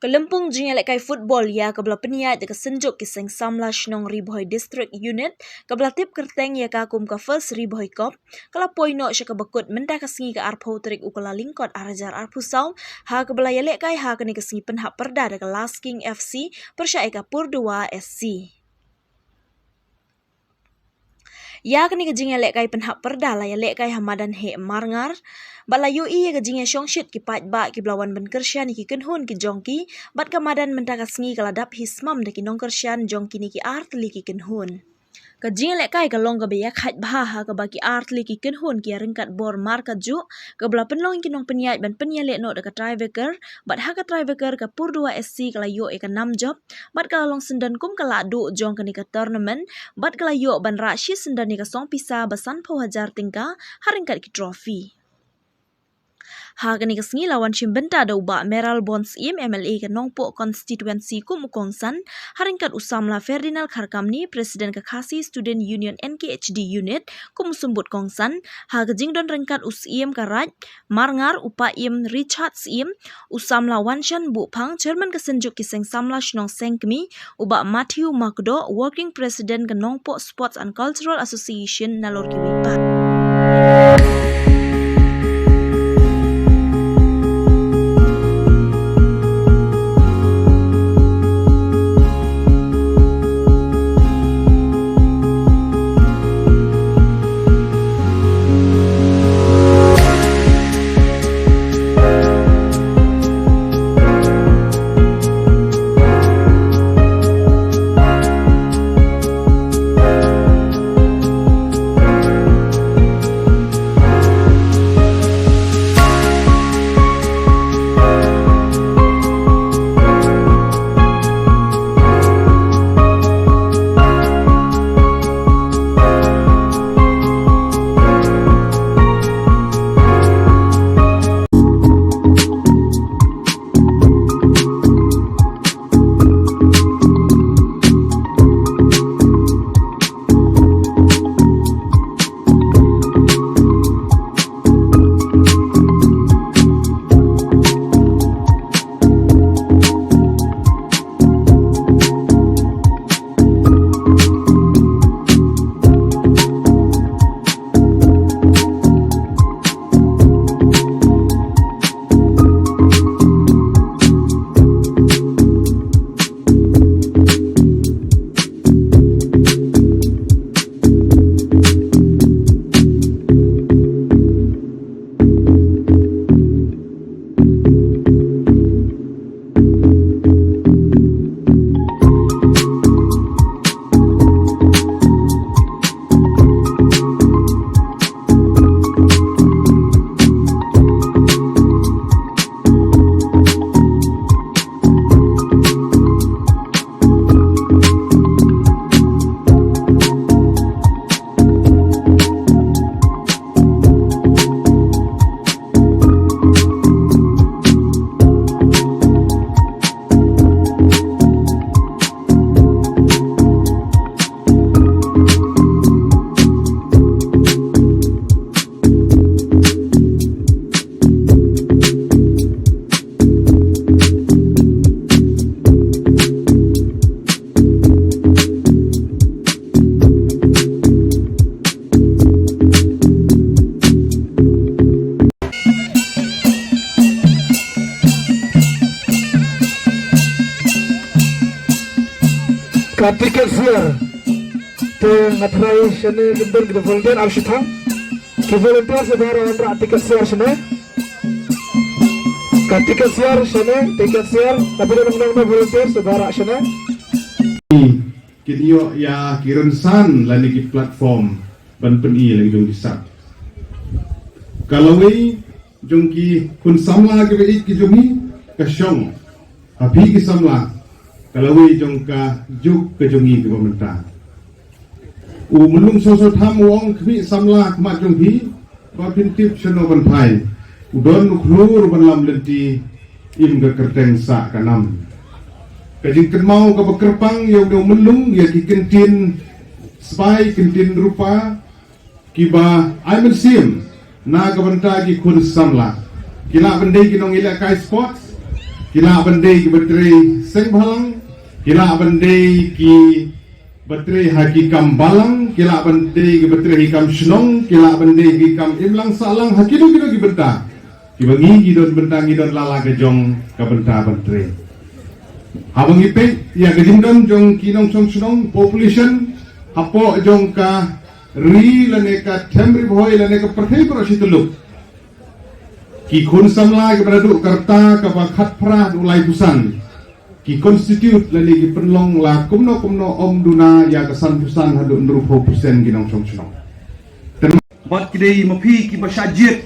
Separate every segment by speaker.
Speaker 1: Kelempung jingya lekai football ya kebelah peniat dekat senjuk kiseng samla shnong ribohoi district unit kebelah tip kerteng ya kakum ke first ribohoi kop kala poino syaka bekut menda kesengi ke arpo terik ukala lingkot arajar arpusau ha kebelah ya lekai ha kini kesengi penhak perda dekat Last King FC persyai ke Purdua SC. Ya kini kejingya lekai penhak perda la ya lekai hamadan he marngar balayu i ya kejingya syongshit ki pat ba ki blawan ben kersyan ki kenhun ki jongki bat kamadan mentaka sengi kaladap hismam de ki nong kersyan jongki ni ki artli ki kenhun kejingya lekai ka long ka beyak hat baha ka baki artli ki kenhun ki rengkat bor mar ka ju ka bla penlong ki nong peniat ban penia le no de ka triveker bat ha ka triveker ka Purdua SC kala yo e ka 6 job bat kala long sendan kum kala du jong ka ni ka tournament bat kala yo ban rashi sendan ni ka song pisa basan po hajar tingka haringkat ki trophy. Ha kini kesengi lawan Shimbenta da ubak Meral Bonds im MLA ke Nongpo Constituency kum Ukongsan haringkat usamla Ferdinand Kharkamni Presiden Kekasi Student Union NKHD Unit kum sumbut Kongsan ha kejing don rengkat usim karat marngar upa im Richards im usamla Wanshan Bupang Chairman kesenjuk kiseng samla shnong sengkmi ubak Matthew Makdo Working President ke Nongpo Sports and Cultural Association nalor kiwipa.
Speaker 2: Tiket siar te ngatrai shane limber ke volunteer avshita ke volunteer se bahar andra tiket siar shane ka tiket siar tapi nang volunteer se bahar shane
Speaker 3: kidio ya kirensan lani ki platform ban peni lagi dong disat kalau wi jongki kun samla ke be ki jongi ka shong api ki samla kalau wi jongka juk ke jongi ke pemerintah melung sosok tham wong kmi samla kma jonghi ko pintip cheno ban phai udon ukhlur ban lam lenti im ke kerteng sa kanam kajing kenmau ke bekerpang yang do melung ya ki kentin spai kentin rupa kiba aimen sim na kabanta ki kun samla kila bende ki nong ila kai sports kila bende ki betre seng bhalang kila bende ki betre haki kam balang kila bende ki betre hikam shnong kila bende ki kam imlang salang hakido kido ki benta ki bangi gidon benta gidon lala ke jong kabenta betre habang ipe ya gejindon jong kinong song shnong population hapo jong ka ri lane ka temri boy lane ka perthai pro situluk ki khun samla ke beradu karta ka bakhat pra ulai pusan ki constitute lane ki penlong la kumno om duna ya kesan pusan hadu ndrupo pusen ginong song shnong
Speaker 4: bat kidei mapi ki basajit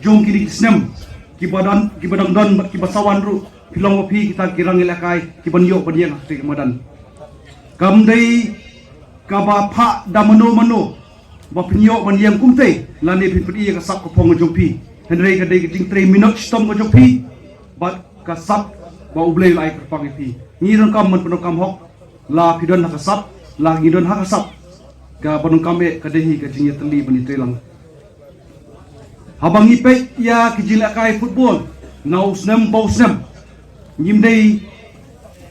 Speaker 4: jong kini snem ki badang don bat ki basawan ru pilong mapi kita kirang ilakai ki banyo badiang hati kemadan kam dei kaba pha damano mano ba pinyo ban yang kumte lani pin pin ka sak ko pong jompi henry ka dei ting 3 minutes stom ko jompi bat ka sak ba uble lai ka pang pi ni ron kam man kam hok la pidon ka sap la ngidon ha ka sap ka banung kame ka dehi ka jingya teli bani telang habang ipe ya ki jila kai football nau snem bau snem nyimdei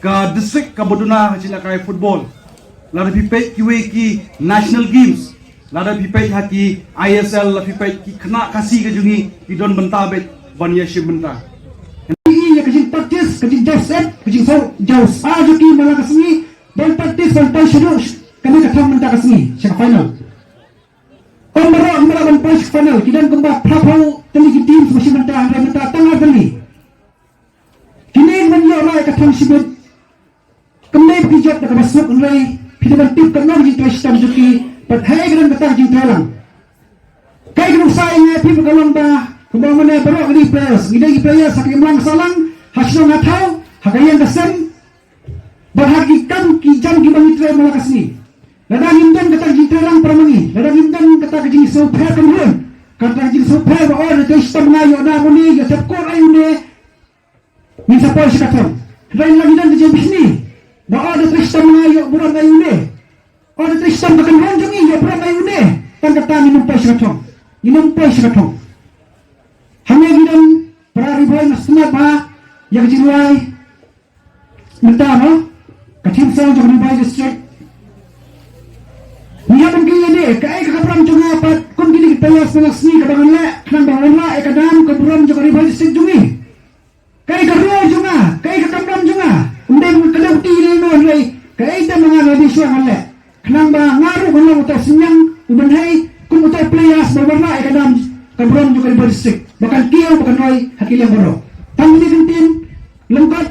Speaker 4: ka district ka boduna jila kai football lada pipet kiwe ki national games lada pipet haki ISL la pipet ki kena kasih ke jungi ki don benta bet bania ship benta
Speaker 2: Iya kajing practice, kajing jauh kajing jauh saja ki malah kasih dan practice dan pay shadow kami katang menta kasih siapa final. Orang ban pay final kidan kembang prapau teli ki team masih menta tengah teli. Kini menyo lai katang sibut kembali bijak nak masuk ulai pidaman tip kenal jing Kristen juki but hai gran kata jing telang kai kena saing pi pekalong ba kumbang mana berok di players ngidai players sakit melang salang hasno ngatau hakayan kesen berhakikan ki jam ki bangi tre malakasni lada hindan kata jing telang pramangi lada hindan kata jing so fair kemudian kata jing so fair ba or Kristen ngayo na muni ya sepkor ayune ni sapoi sikatam lain lagi dan jing bisni ba or Kristen ngayo bulan ayune or Kristen bakan ranjungi ya bulan ayune tangkat tani numpai sikatong hanya gidan perari boy nasna ba yang jinwai minta no kacim sang jong Dubai district niya bangki ni kai ka kapram jong apat kun gili payas nasni ka bangan le kan bangan la ekadam ka buram jong Dubai district jungi kai ka ro jonga kai ka kapram jonga undang kadang ti ni no lai kai ta mga na di sya le kanang ba ngaru kanang uta sinyang uban hai kun uta playas bawarna ekadam ka buram jong Dubai district bahkan kiyo bahkan roy hakilang baro tang ni tin lengkap